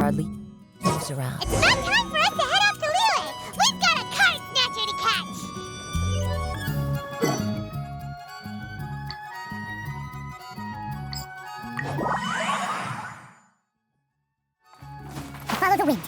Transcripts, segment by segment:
hardly moves around. It's about time for us to head off to Liyue! We've got a card snatcher to catch! Follow the wind.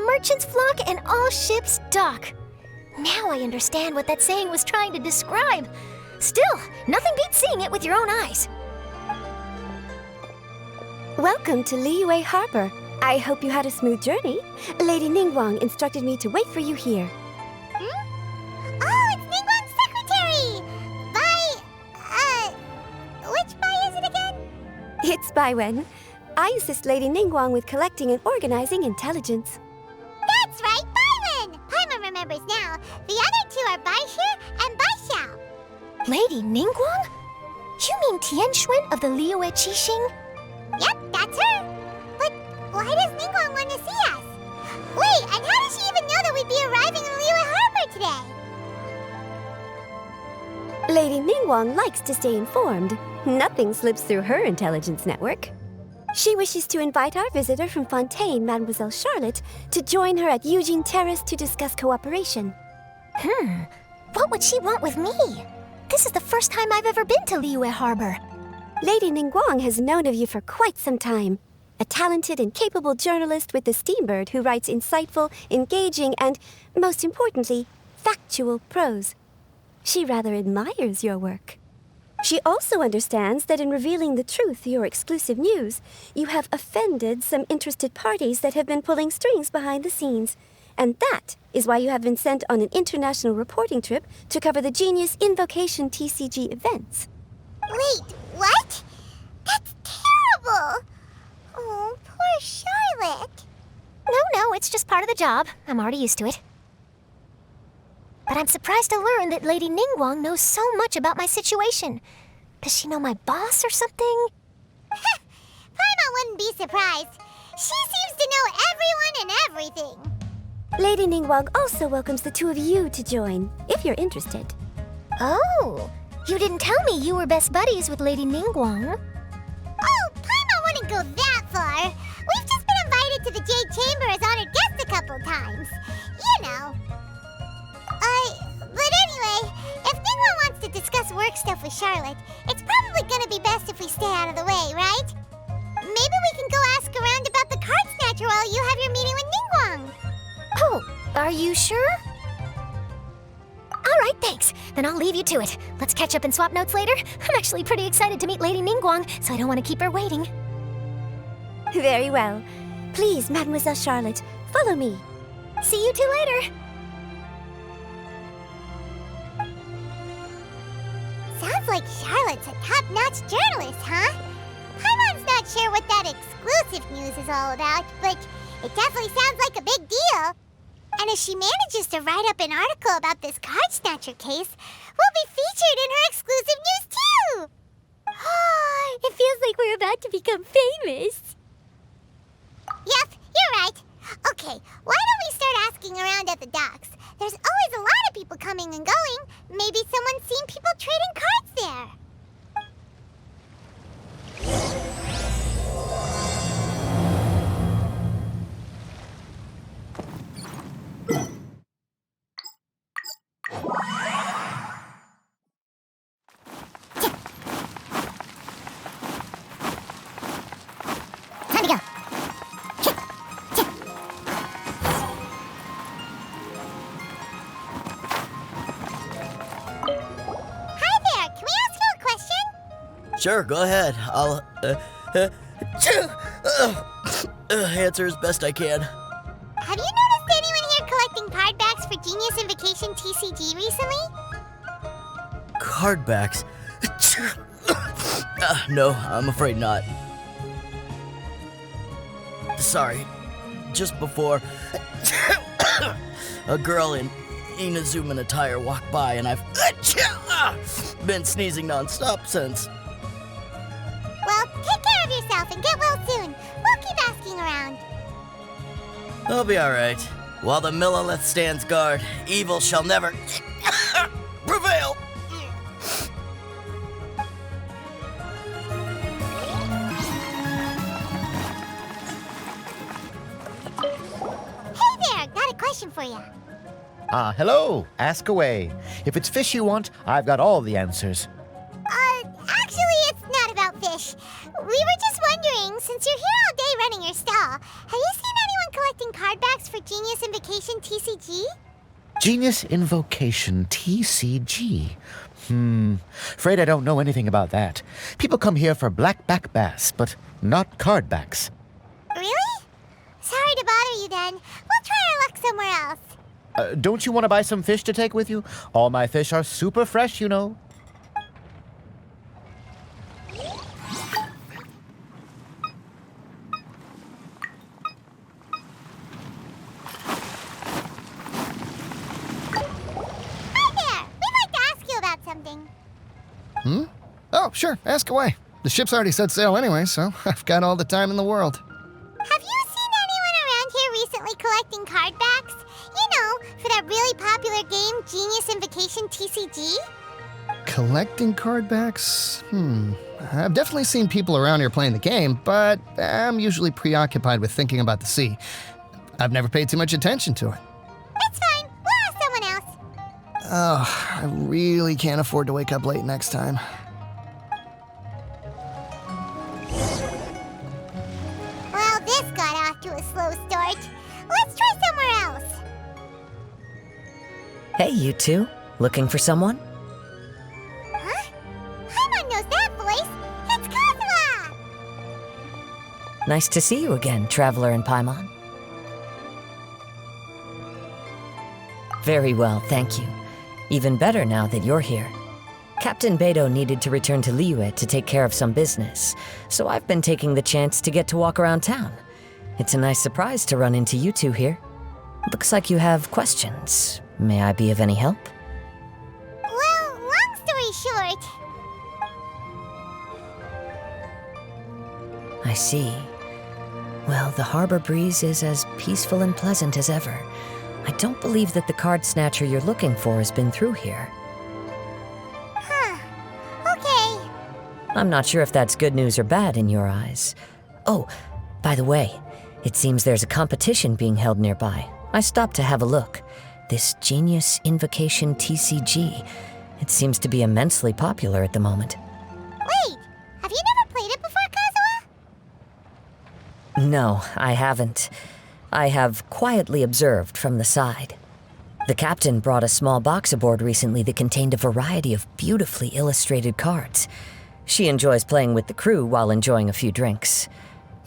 Merchants flock and all ships dock. Now I understand what that saying was trying to describe. Still, nothing beats seeing it with your own eyes. Welcome to Liyue Harbor. I hope you had a smooth journey. Lady Ningguang instructed me to wait for you here. Oh, it's Ningguang's secretary! Which Bai is it again? It's Baiwen. I assist Lady Ningguang with collecting and organizing intelligence. That's right, Baiwen! Paimon remembers now. The other two are Baishu and Baishao. Lady Ningguang? You mean Tianxuan of the Liyue Qixing? Yep, that's her. But why does Ningguang want to see us? Wait, and how does she even know that we'd be arriving in Liyue Harbor today? Lady Ningguang likes to stay informed. Nothing slips through her intelligence network. She wishes to invite our visitor from Fontaine, Mademoiselle Charlotte, to join her at Eugene Terrace to discuss cooperation. What would she want with me? This is the first time I've ever been to Liyue Harbor. Lady Ningguang has known of you for quite some time. A talented and capable journalist with the Steambird who writes insightful, engaging, and, most importantly, factual prose. She rather admires your work. She also understands that in revealing the truth, your exclusive news, you have offended some interested parties that have been pulling strings behind the scenes. And that is why you have been sent on an international reporting trip to cover the Genius Invocation TCG events. Wait, what? That's terrible! Oh, poor Charlotte. No, it's just part of the job. I'm already used to it. But I'm surprised to learn that Lady Ningguang knows so much about my situation. Does she know my boss or something? Paimon wouldn't be surprised. She seems to know everyone and everything. Lady Ningguang also welcomes the two of you to join, if you're interested. Oh, you didn't tell me you were best buddies with Lady Ningguang. Oh, Paimon wouldn't go that far. We've just been invited to the Jade Chamber as honored guests a couple times. You know. But anyway, if Ningguang wants to discuss work stuff with Charlotte, it's probably gonna be best if we stay out of the way, right? Maybe we can go ask around about the card snatcher while you have your meeting with Ningguang. Oh, are you sure? All right, thanks. Then I'll leave you to it. Let's catch up and swap notes later. I'm actually pretty excited to meet Lady Ningguang, so I don't want to keep her waiting. Very well. Please, Mademoiselle Charlotte, follow me. See you two later. Sounds like Charlotte's a top-notch journalist, huh? Paimon's not sure what that exclusive news is all about, but it definitely sounds like a big deal. And if she manages to write up an article about this card snatcher case, we'll be featured in her exclusive news too! It feels like we're about to become famous. Yep, you're right. Okay, why don't we start asking around at the docks? There's always a lot of people coming and going. Maybe someone's seen people trading cards there. Time to go. Sure, go ahead. I'll, answer as best I can. Have you noticed anyone here collecting card backs for Genius Invocation TCG recently? Card backs? No, I'm afraid not. Sorry. just before a girl in Inazuman attire walked by, and I've been sneezing nonstop since. Well, take care of yourself and get well soon. We'll keep asking around. I'll be alright. While the Millilith stands guard, evil shall never prevail. Hey there, got a question for you. Hello. Ask away. If it's fish you want, I've got all the answers. Actually, it's not about fish. We were just wondering, since you're here all day running your stall, have you seen anyone collecting card backs for Genius Invocation TCG? Genius Invocation TCG. Afraid I don't know anything about that. People come here for blackback bass, but not card backs. Really? Sorry to bother you then. We'll try our luck somewhere else. Don't you want to buy some fish to take with you? All my fish are super fresh, you know. Oh, sure, ask away. The ship's already set sail anyway, so I've got all the time in the world. Have you seen anyone around here recently collecting card backs? You know, for that really popular game, Genius Invocation TCG? Collecting card backs? I've definitely seen people around here playing the game, but I'm usually preoccupied with thinking about the sea. I've never paid too much attention to it. It's fine. We'll ask someone else. Oh, I really can't afford to wake up late next time. Well, this got off to a slow start. Let's try somewhere else. Hey, you two. Looking for someone? Huh? Paimon knows that voice. It's Kazuha! Nice to see you again, Traveler and Paimon. Very well, thank you. Even better now that you're here. Captain Beidou needed to return to Liyue to take care of some business, so I've been taking the chance to get to walk around town. It's a nice surprise to run into you two here. Looks like you have questions. May I be of any help? Well, long story short... I see. Well, the harbor breeze is as peaceful and pleasant as ever. I don't believe that the card snatcher you're looking for has been through here. Huh. Okay. I'm not sure if that's good news or bad in your eyes. Oh, by the way, it seems there's a competition being held nearby. I stopped to have a look. This Genius Invocation TCG. It seems to be immensely popular at the moment. Wait, have you never played it before, Kazuha? No, I haven't. I have quietly observed from the side. The captain brought a small box aboard recently that contained a variety of beautifully illustrated cards. She enjoys playing with the crew while enjoying a few drinks.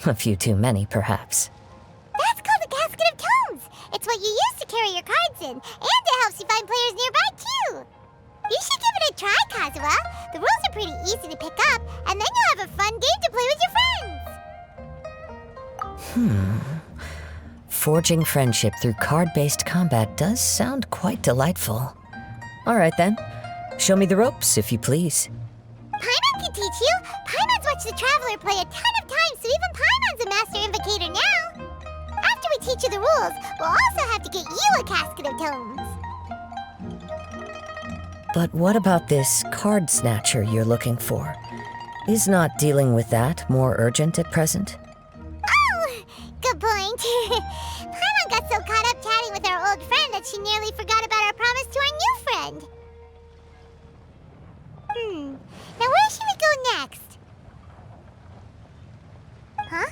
A few too many, perhaps. That's called the Casket of Tomes. It's what you use to carry your cards in, and it helps you find players nearby, too. You should give it a try, Kazuha. The rules are pretty easy to pick up, and then you'll have a fun game to play with your friends. Forging friendship through card-based combat does sound quite delightful. All right, then. Show me the ropes, if you please. Paimon can teach you. Paimon's watched the Traveler play a ton of times, so even Paimon's a master invocator now. After we teach you the rules, we'll also have to get you a Casket of Tomes. But what about this card snatcher you're looking for? Is not dealing with that more urgent at present? Oh, good point. Paimon got so caught up chatting with our old friend that she nearly forgot about our promise to our new friend. Now where should we go next? Huh?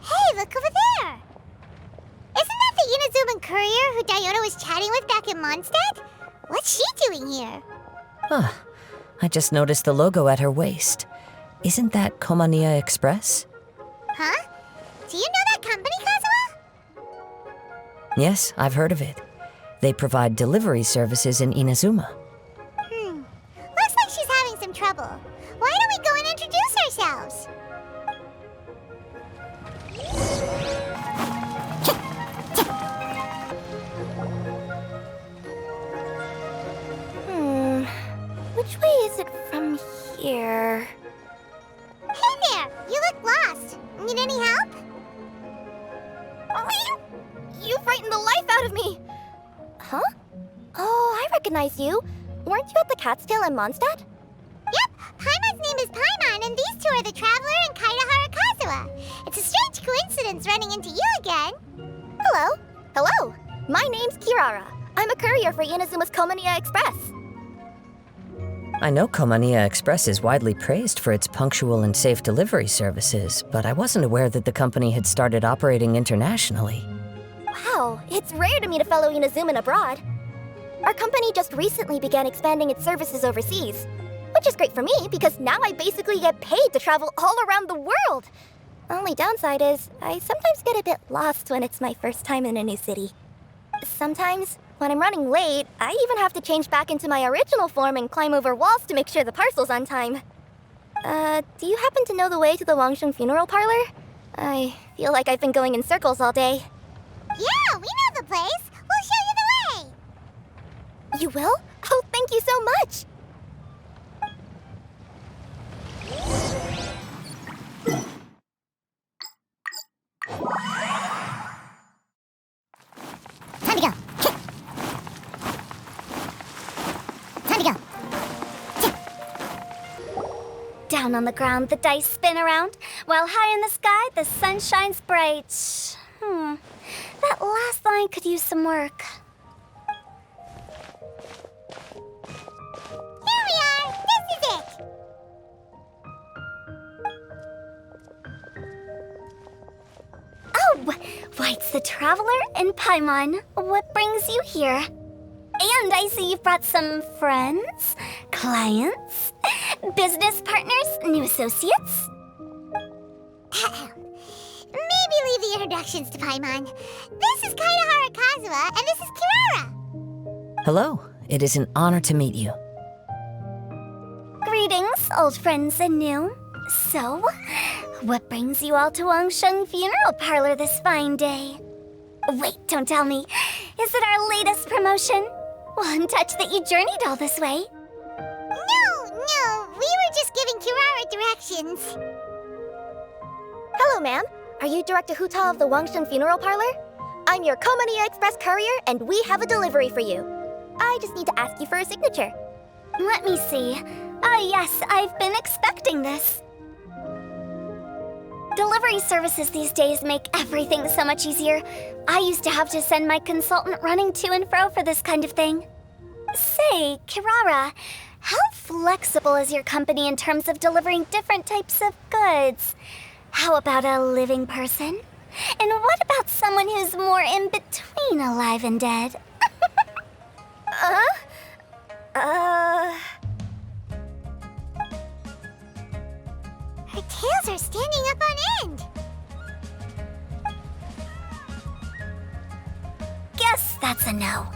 Hey, look over there! Isn't that the Inazuman courier who Diona was chatting with back in Mondstadt? What's she doing here? Huh. I just noticed the logo at her waist. Isn't that Komaniya Express? Huh? Do you know that company, Kazuha? Yes, I've heard of it. They provide delivery services in Inazuma. Looks like she's having some trouble. Why don't we go and introduce ourselves? Need any help? You frightened the life out of me! Huh? Oh, I recognize you. Weren't you at the Cat's Tail in Mondstadt? Yep, Paimon's name is Paimon, and these two are the Traveler and Kaitahara Kazuha. It's a strange coincidence running into you again. Hello. Hello. My name's Kirara. I'm a courier for Inazuma's Komaniya Express. I know Komaniya Express is widely praised for its punctual and safe delivery services, but I wasn't aware that the company had started operating internationally. Wow, it's rare to meet a fellow Inazuman abroad. Our company just recently began expanding its services overseas, which is great for me because now I basically get paid to travel all around the world. Only downside is I sometimes get a bit lost when it's my first time in a new city. Sometimes, when I'm running late, I even have to change back into my original form and climb over walls to make sure the parcel's on time. Do you happen to know the way to the Wangsheng funeral parlor? I feel like I've been going in circles all day. Yeah, we know the place. We'll show you the way. You will? Oh, thank you so much! Time to go. Kick. Time to go. Kick. Down on the ground, the dice spin around, while high in the sky, the sun shines bright. That last line could use some work. Here we are. This is it. Oh, why, it's the Traveler and Paimon. What brings you here? And I see you've brought some friends, clients, business partners, new associates. Maybe leave the introductions to Paimon. This is Kaitahara Kazuha, and this is Kirara. Hello, it is an honor to meet you. Greetings, old friends and new. So, what brings you all to Wangsheng Funeral Parlor this fine day? Wait, don't tell me. Is it our latest promotion? Well, I'm touched that you journeyed all this way. No, we were just giving Kirara directions. Hello, ma'am. Are you Director Huta of the Wangsheng Funeral Parlor? I'm your Komaniya Express courier, and we have a delivery for you. I just need to ask you for a signature. Let me see. Ah, yes, I've been expecting this. Delivery services these days make everything so much easier. I used to have to send my consultant running to and fro for this kind of thing. Say, Kirara, how flexible is your company in terms of delivering different types of goods? How about a living person? And what about someone who's more in between alive and dead? Her tails are standing up on end. Guess that's a no.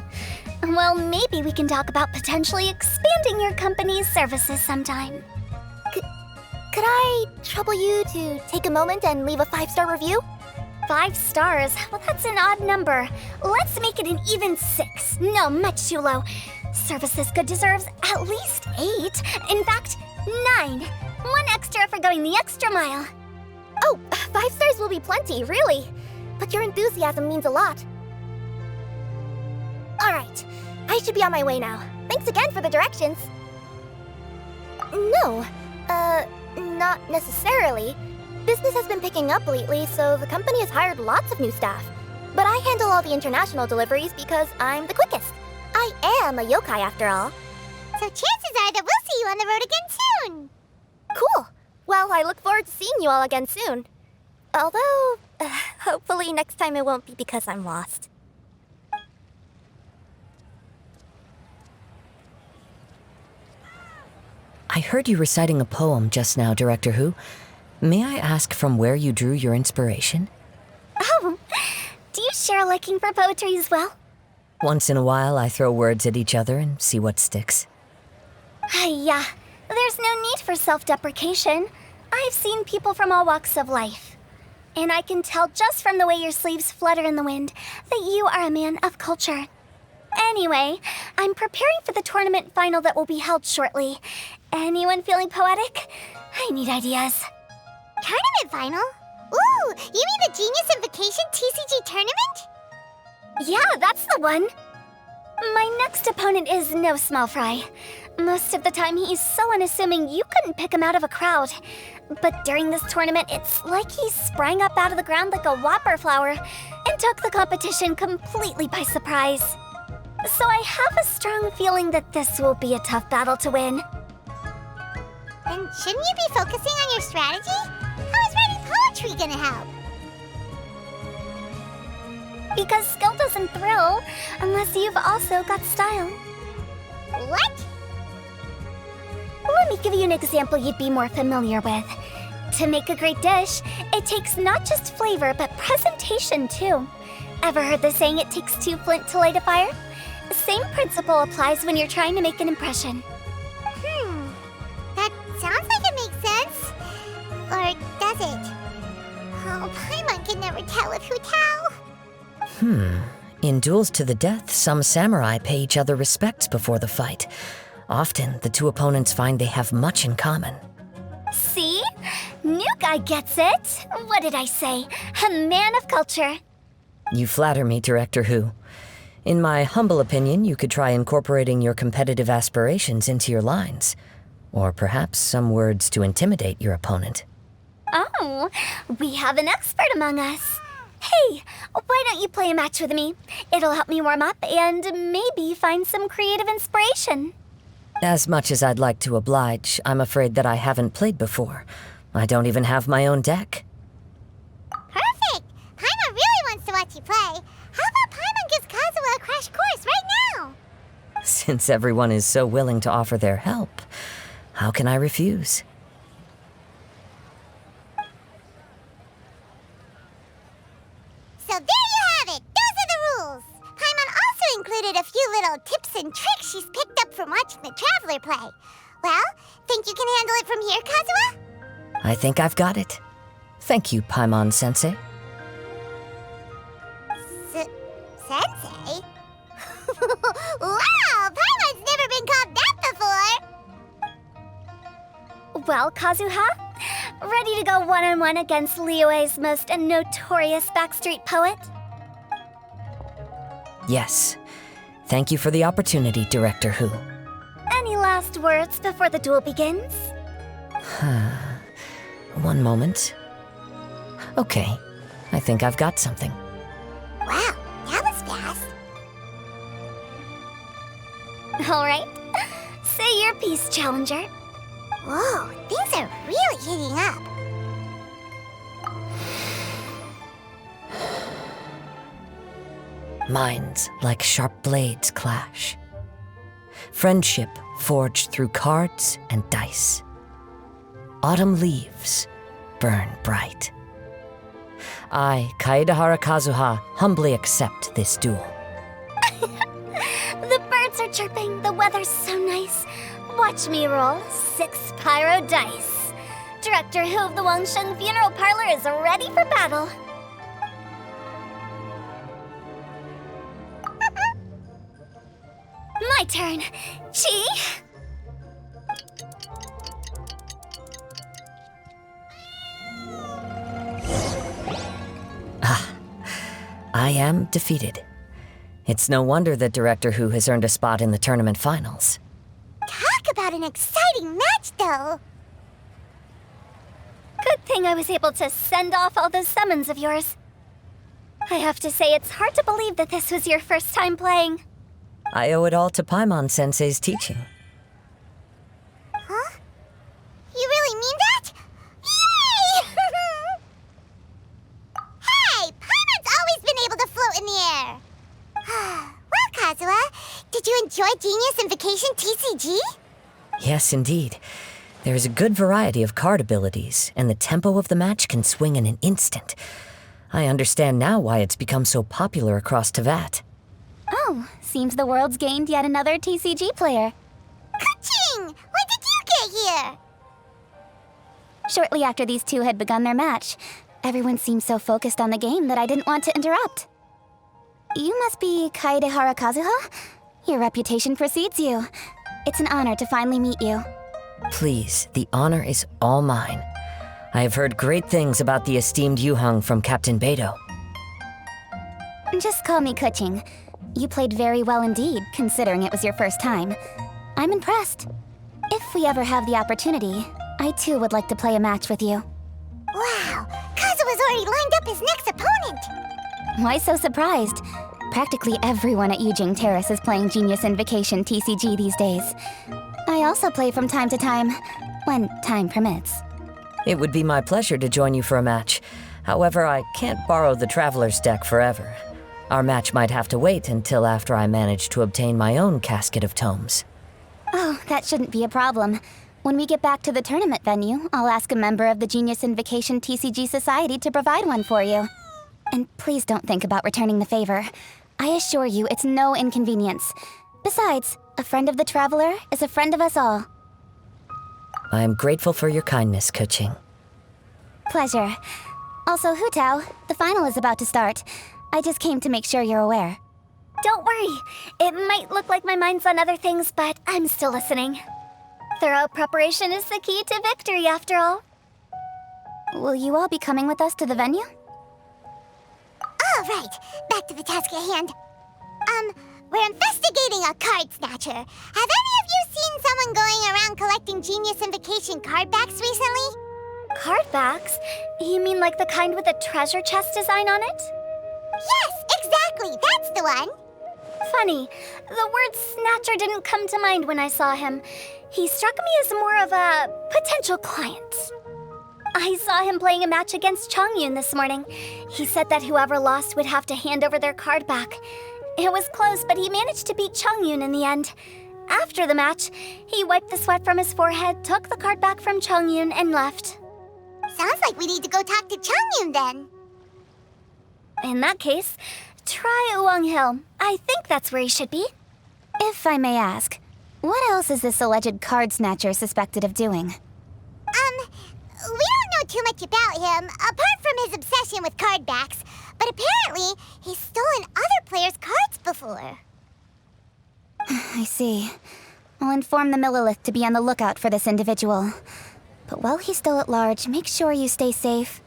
Well, maybe we can talk about potentially expanding your company's services sometime. Could I trouble you to take a moment and leave a 5-star review? 5 stars? Well, that's an odd number. Let's make it an even 6. No, much too low. Service this good deserves at least 8. In fact, 9. 1 extra for going the extra mile. Oh, 5 stars will be plenty, really. But your enthusiasm means a lot. All right, I should be on my way now. Thanks again for the directions. No, not necessarily. Business has been picking up lately, so the company has hired lots of new staff. But I handle all the international deliveries because I'm the quickest. I am a yokai after all. So chances are that we'll see you on the road again soon. Cool. Well, I look forward to seeing you all again soon. Although, hopefully next time it won't be because I'm lost. I heard you reciting a poem just now, Director Who. May I ask from where you drew your inspiration? Oh, do you share a liking for poetry as well? Once in a while, I throw words at each other and see what sticks. Yeah, there's no need for self-deprecation. I've seen people from all walks of life. And I can tell just from the way your sleeves flutter in the wind that you are a man of culture. Anyway, I'm preparing for the tournament final that will be held shortly. Anyone feeling poetic? I need ideas. Tournament final? Ooh, Oh, you mean the Genius Invocation TCG tournament? Yeah, that's the one. My next opponent is no small fry. Most of the time he's so unassuming you couldn't pick him out of a crowd. But during this tournament, it's like he sprang up out of the ground like a whopper flower and took the competition completely by surprise. So I have a strong feeling that this will be a tough battle to win. Then shouldn't you be focusing on your strategy? How is writing poetry gonna help? Because skill doesn't thrill unless you've also got style. What? Let me give you an example you'd be more familiar with. To make a great dish, it takes not just flavor, but presentation too. Ever heard the saying, it takes two flint to light a fire? The same principle applies when you're trying to make an impression. That sounds like it makes sense. Or does it? Oh, Paimon can never tell if Hu Tao. In duels to the death, some samurai pay each other respects before the fight. Often, the two opponents find they have much in common. See? New guy gets it. What did I say? A man of culture. You flatter me, Director Hu. In my humble opinion, you could try incorporating your competitive aspirations into your lines. Or perhaps some words to intimidate your opponent. Oh, we have an expert among us. Hey, why don't you play a match with me? It'll help me warm up and maybe find some creative inspiration. As much as I'd like to oblige, I'm afraid that I haven't played before. I don't even have my own deck. Perfect! Paimon really wants to watch you play. How about Paimon gives Kazuha a crash course right now? Since everyone is so willing to offer their help, how can I refuse? So there you have it! Those are the rules! Paimon also included a few little tips and tricks she's picked up from watching the Traveler play. Well, think you can handle it from here, Kazuha? I think I've got it. Thank you, Paimon-sensei. Sensei? Wow! Paimon's never been called that before! Well, Kazuha, ready to go one-on-one against Liyue's most notorious backstreet poet? Yes. Thank you for the opportunity, Director Hu. Any last words before the duel begins? One moment. Okay, I think I've got something. Wow, that was fast. All right. Say your piece, Challenger. Whoa, things are really heating up. Minds like sharp blades clash. Friendship forged through cards and dice. Autumn leaves burn bright. I, Kaedehara Kazuha, humbly accept this duel. The birds are chirping, the weather's so nice. Watch me roll 6 Pyro dice. Director Hu of the Wangsheng Funeral Parlor is ready for battle. My turn. Chi. I am defeated. It's no wonder that Director Hu has earned a spot in the tournament finals. Talk about an exciting match, though. Good thing I was able to send off all those summons of yours. I have to say, it's hard to believe that this was your first time playing. I owe it all to Paimon-sensei's teaching. Huh? You really mean that? Yay! Hey, Paimon's always been able to float in the air. Well, Kazuha, did you enjoy Genius Invocation TCG? Yes, indeed. There's a good variety of card abilities, and the tempo of the match can swing in an instant. I understand now why it's become so popular across Teyvat. Oh, seems the world's gained yet another TCG player. Ka-ching! When did you get here? Shortly after these two had begun their match, everyone seemed so focused on the game that I didn't want to interrupt. You must be Kaedehara Kazuha? Your reputation precedes you. It's an honor to finally meet you. Please, the honor is all mine. I have heard great things about the esteemed Wuwang from Captain Beidou. Just call me Kuching. You played very well indeed, considering it was your first time. I'm impressed. If we ever have the opportunity, I too would like to play a match with you. Wow, Kazuha's already lined up his next opponent! Why so surprised? Practically everyone at Yujing Terrace is playing Genius Invocation TCG these days. I also play from time to time, when time permits. It would be my pleasure to join you for a match. However, I can't borrow the Traveler's deck forever. Our match might have to wait until after I manage to obtain my own casket of tomes. Oh, that shouldn't be a problem. When we get back to the tournament venue, I'll ask a member of the Genius Invocation TCG Society to provide one for you. And please don't think about returning the favor. I assure you it's no inconvenience. Besides, a friend of the Traveler is a friend of us all. I am grateful for your kindness, Kuching. Pleasure. Also, Hutao, the final is about to start. I just came to make sure you're aware. Don't worry. It might look like my mind's on other things, but I'm still listening. Thorough preparation is the key to victory, after all. Will you all be coming with us to the venue? All right, back to the task at hand. We're investigating a card snatcher. Have any of you seen someone going around collecting Genius Invocation card backs recently? Card backs? You mean like the kind with a treasure chest design on it? Yes, exactly, that's the one. Funny, the word Snatcher didn't come to mind when I saw him. He struck me as more of a potential client. I saw him playing a match against Chongyun this morning. He said that whoever lost would have to hand over their card back. It was close, but he managed to beat Chongyun in the end. After the match, he wiped the sweat from his forehead, took the card back from Chongyun, and left. Sounds like we need to go talk to Chongyun then. In that case, try Wuwang Hill. I think that's where he should be. If I may ask, what else is this alleged card snatcher suspected of doing? We don't know too much about him, apart from his obsession with card backs, but apparently he's stolen other players' cards before. I see. I'll inform the Millilith to be on the lookout for this individual. But while he's still at large, make sure you stay safe.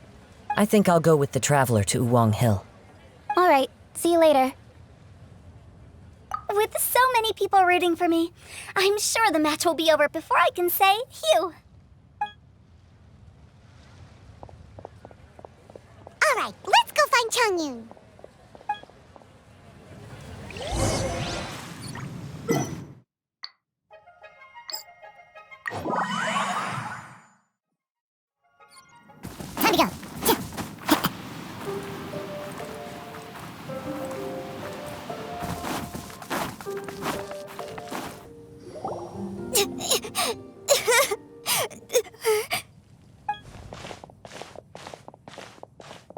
I think I'll go with the Traveler to Wuwang Hill. All right, see you later. With so many people rooting for me, I'm sure the match will be over before I can say phew. All right, let's go find Chongyun. Time to go.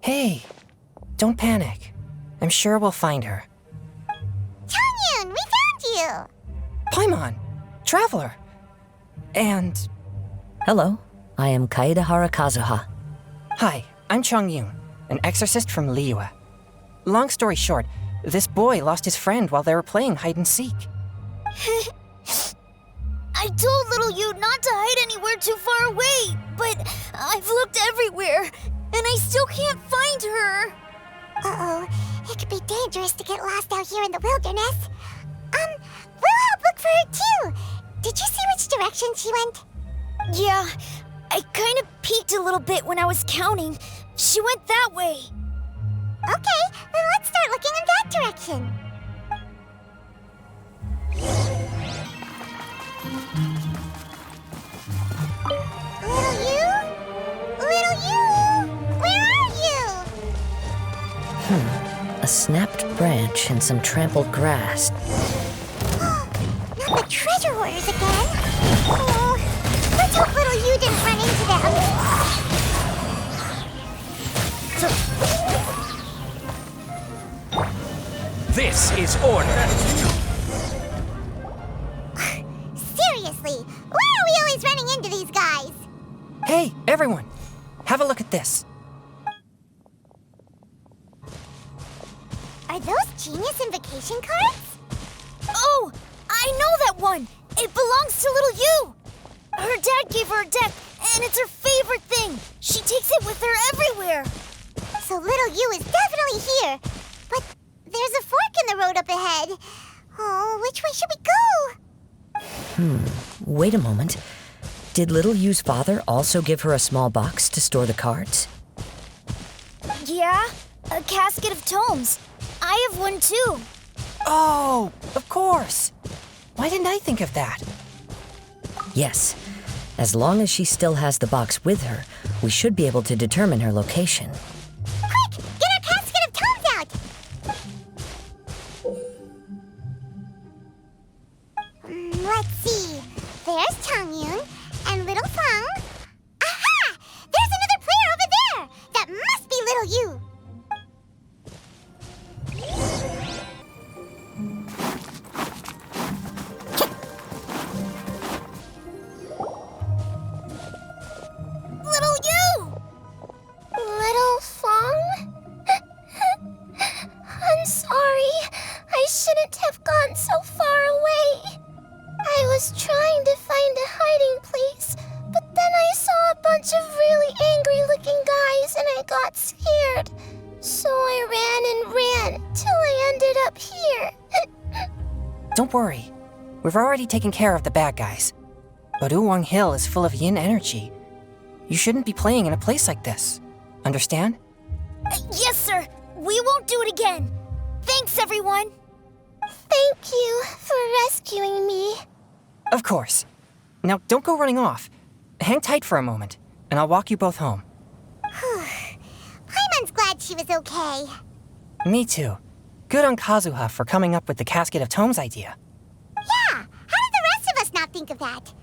Hey, don't panic. I'm sure we'll find her. Chongyun, we found you! Paimon, Traveler, and... Hello, I am Kaedahara Kazuha. Hi, I'm Chongyun, an exorcist from Liyue. Long story short, this boy lost his friend while they were playing hide-and-seek. I told little you not to hide anywhere too far away, but I've looked everywhere, and I still can't find her. Uh-oh, it could be dangerous to get lost out here in the wilderness. We'll help look for her too. Did you see which direction she went? Yeah, I kind of peeked a little bit when I was counting. She went that way. Okay, then let's start looking in that direction. Little you, where are you? A snapped branch and some trampled grass. Not the treasure hoarders again. Oh, let's hope little you didn't run into them. This is order. Seriously, why are we always running into these guys? Hey, everyone, have a look at this. Are those Genius Invocation cards? Oh, I know that one. It belongs to little you. Her dad gave her a deck, and it's her favorite favorite thing! She takes it with her everywhere! So little Yu is definitely here. But there's a fork in the road up ahead. Oh, which way should we go? Wait a moment. Did little Yu's father also give her a small box to store the cards? Yeah, a casket of tomes. I have one too. Oh, of course. Why didn't I think of that? Yes. As long as she still has the box with her, we should be able to determine her location. Quick, get our casket of tomes out! Let's see. There's Chongyun and little Fang. Aha! There's another player over there! That must be little Yu. Little Yu! Little Fang? I'm sorry. I shouldn't have gone so far away. I was trying to find a hiding place, but then I saw a bunch of really angry-looking guys and I got scared. So I ran and ran till I ended up here. Don't worry. We've already taken care of the bad guys. But Wuwang Hill is full of yin energy. You shouldn't be playing in a place like this. Understand? Yes, sir. We won't do it again. Thanks, everyone. Thank you for rescuing me. Of course. Now, don't go running off. Hang tight for a moment, and I'll walk you both home. Paimon's glad she was okay. Me too. Good on Kazuha for coming up with the Casket of Tomes idea. Yeah, how did the rest of us not think of that?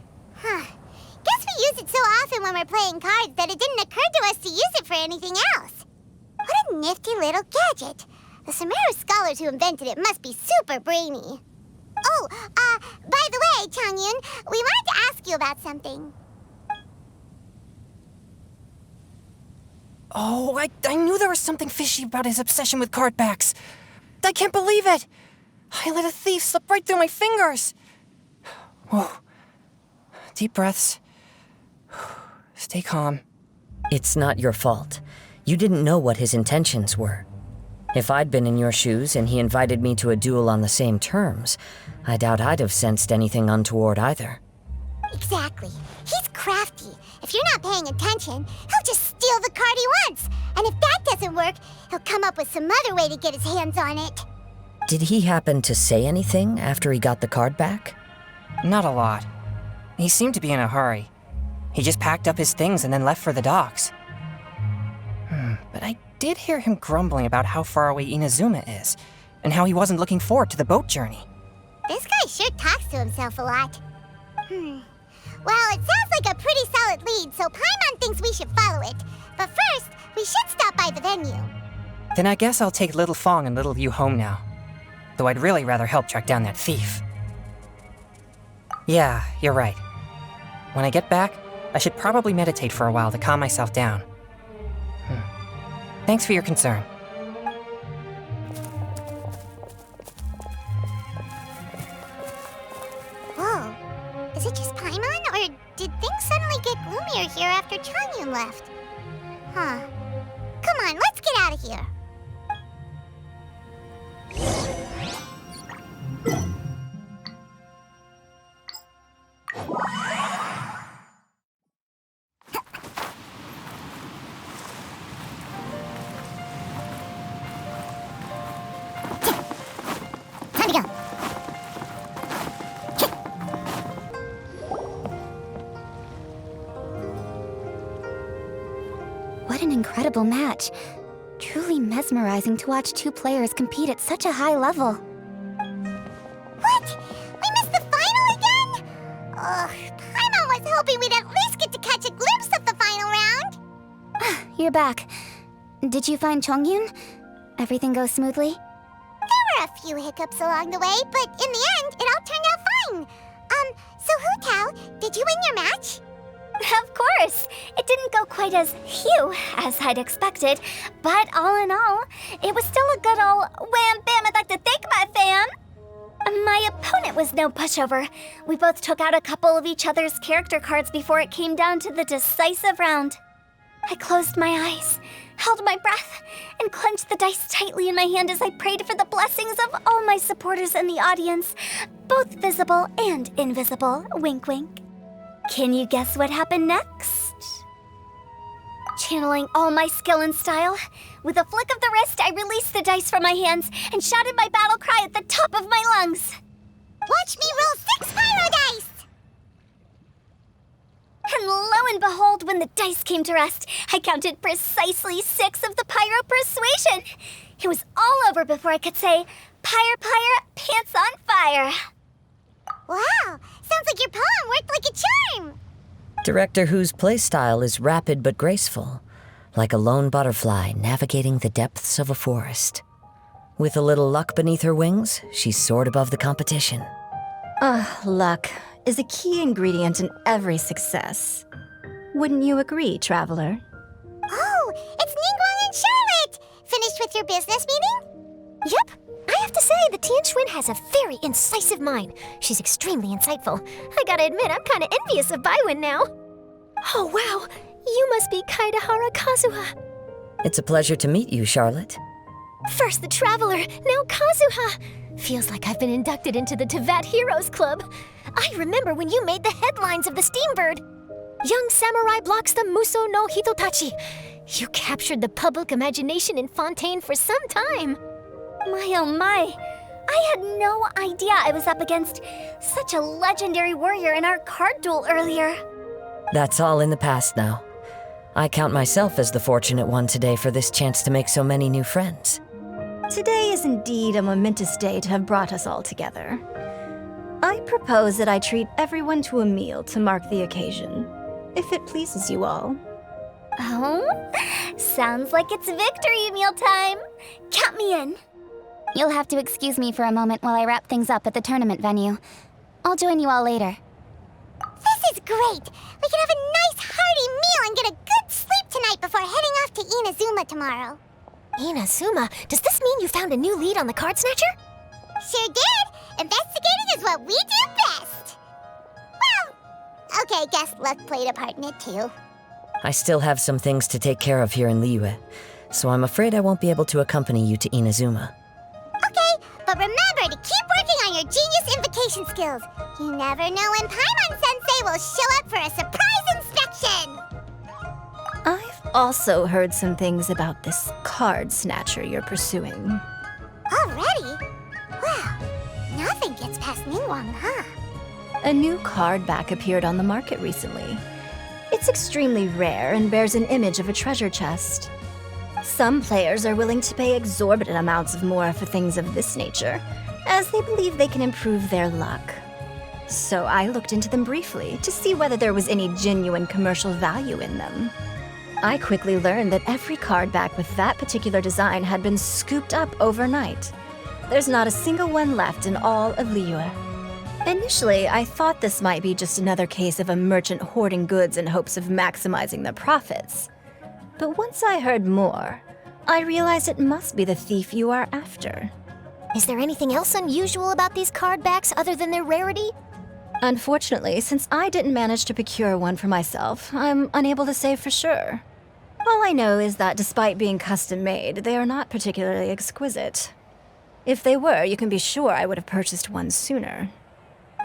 Guess we use it so often when we're playing cards that it didn't occur to us to use it for anything else. What a nifty little gadget. The Sumeru scholars who invented it must be super brainy. Oh, by the way, Chongyun, we wanted to ask you about something. Oh, I knew there was something fishy about his obsession with card backs. I can't believe it! I let a thief slip right through my fingers! Whoa. Deep breaths. Stay calm. It's not your fault. You didn't know what his intentions were. If I'd been in your shoes and he invited me to a duel on the same terms, I doubt I'd have sensed anything untoward either. Exactly. He's crafty. If you're not paying attention, he'll just steal the card he wants. And if that doesn't work, he'll come up with some other way to get his hands on it. Did he happen to say anything after he got the card back? Not a lot. He seemed to be in a hurry. He just packed up his things and then left for the docks. But I did hear him grumbling about how far away Inazuma is, and how he wasn't looking forward to the boat journey. This guy sure talks to himself a lot. Well, it sounds like a pretty solid lead, so Paimon thinks we should follow it. But first, we should stop by the venue. Then I guess I'll take Little Fong and Little Yu home now. Though I'd really rather help track down that thief. Yeah, you're right. When I get back, I should probably meditate for a while to calm myself down. Thanks for your concern. Whoa. Is it just Paimon, or did things suddenly get gloomier here after Chongyun left? Come on, let's get out of here. Time to go. What an incredible match. Truly mesmerizing to watch two players compete at such a high level. What? We missed the final again? Ugh, Paimon was hoping we'd at least get to catch a glimpse of the final round. You're back. Did you find Chongyun? Everything go smoothly? There were a few hiccups along the way, but in the end, it all turned out fine. So Hu Tao, did you win your match? Of course! It didn't go quite as phew as I'd expected, but all in all, it was still a good ol' wham bam I'd like to thank my fam! My opponent was no pushover. We both took out a couple of each other's character cards before it came down to the decisive round. I closed my eyes, held my breath, and clenched the dice tightly in my hand as I prayed for the blessings of all my supporters in the audience, both visible and invisible. Wink, wink. Can you guess what happened next? Channeling all my skill and style, with a flick of the wrist, I released the dice from my hands and shouted my battle cry at the top of my lungs. Watch me roll 6 Pyro dice! And lo and behold, when the dice came to rest, I counted precisely 6 of the Pyro Persuasion. It was all over before I could say, Pyre, Pyre, pants on fire. Wow, sounds like your poem worked like a charm. Director Who's playstyle is rapid but graceful, like a lone butterfly navigating the depths of a forest. With a little luck beneath her wings, she soared above the competition. Luck is a key ingredient in every success. Wouldn't you agree, Traveler? Oh, it's Ningguang and Charlotte! Finished with your business meeting? Yep. I have to say, the Tianquan has a very incisive mind. She's extremely insightful. I gotta admit, I'm kinda envious of Baiwen now. Oh, wow. You must be Kaidahara Kazuha. It's a pleasure to meet you, Charlotte. First the Traveler, now Kazuha. Feels like I've been inducted into the Tevat Heroes Club. I remember when you made the headlines of the Steambird. Young samurai blocks the Muso no Hitotachi. You captured the public imagination in Fontaine for some time. My oh my, I had no idea I was up against such a legendary warrior in our card duel earlier. That's all in the past now. I count myself as the fortunate one today for this chance to make so many new friends. Today is indeed a momentous day to have brought us all together. I propose that I treat everyone to a meal to mark the occasion, if it pleases you all. Oh, sounds like it's victory meal time. Count me in. You'll have to excuse me for a moment while I wrap things up at the tournament venue. I'll join you all later. This is great! We can have a nice hearty meal and get a good sleep tonight before heading off to Inazuma tomorrow. Inazuma, does this mean you found a new lead on the Card Snatcher? Sure did! Investigating is what we do best! Well, okay, guess luck played a part in it too. I still have some things to take care of here in Liyue, so I'm afraid I won't be able to accompany you to Inazuma. Okay, but remember to keep working on your genius invocation skills. You never know when Paimon-sensei will show up for a surprise inspection! I've also heard some things about this Card Snatcher you're pursuing. Already? Well, nothing gets past Ningguang, huh? A new card back appeared on the market recently. It's extremely rare and bears an image of a treasure chest. Some players are willing to pay exorbitant amounts of more for things of this nature, as they believe they can improve their luck. So I looked into them briefly to see whether there was any genuine commercial value in them. I quickly learned that every card back with that particular design had been scooped up overnight. There's not a single one left in all of Liyue. Initially, I thought this might be just another case of a merchant hoarding goods in hopes of maximizing their profits. But once I heard more, I realized it must be the thief you are after. Is there anything else unusual about these card backs other than their rarity? Unfortunately, since I didn't manage to procure one for myself, I'm unable to say for sure. All I know is that despite being custom-made, they are not particularly exquisite. If they were, you can be sure I would have purchased one sooner.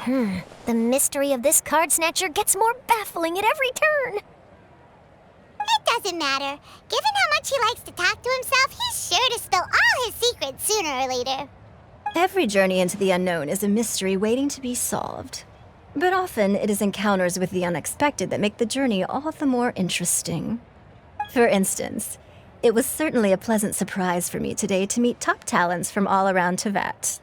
The mystery of this Card Snatcher gets more baffling at every turn. It doesn't matter. Given how much he likes to talk to himself, he's sure to spill all his secrets sooner or later. Every journey into the unknown is a mystery waiting to be solved. But often it is encounters with the unexpected that make the journey all the more interesting. For instance, it was certainly a pleasant surprise for me today to meet top talents from all around Tevat.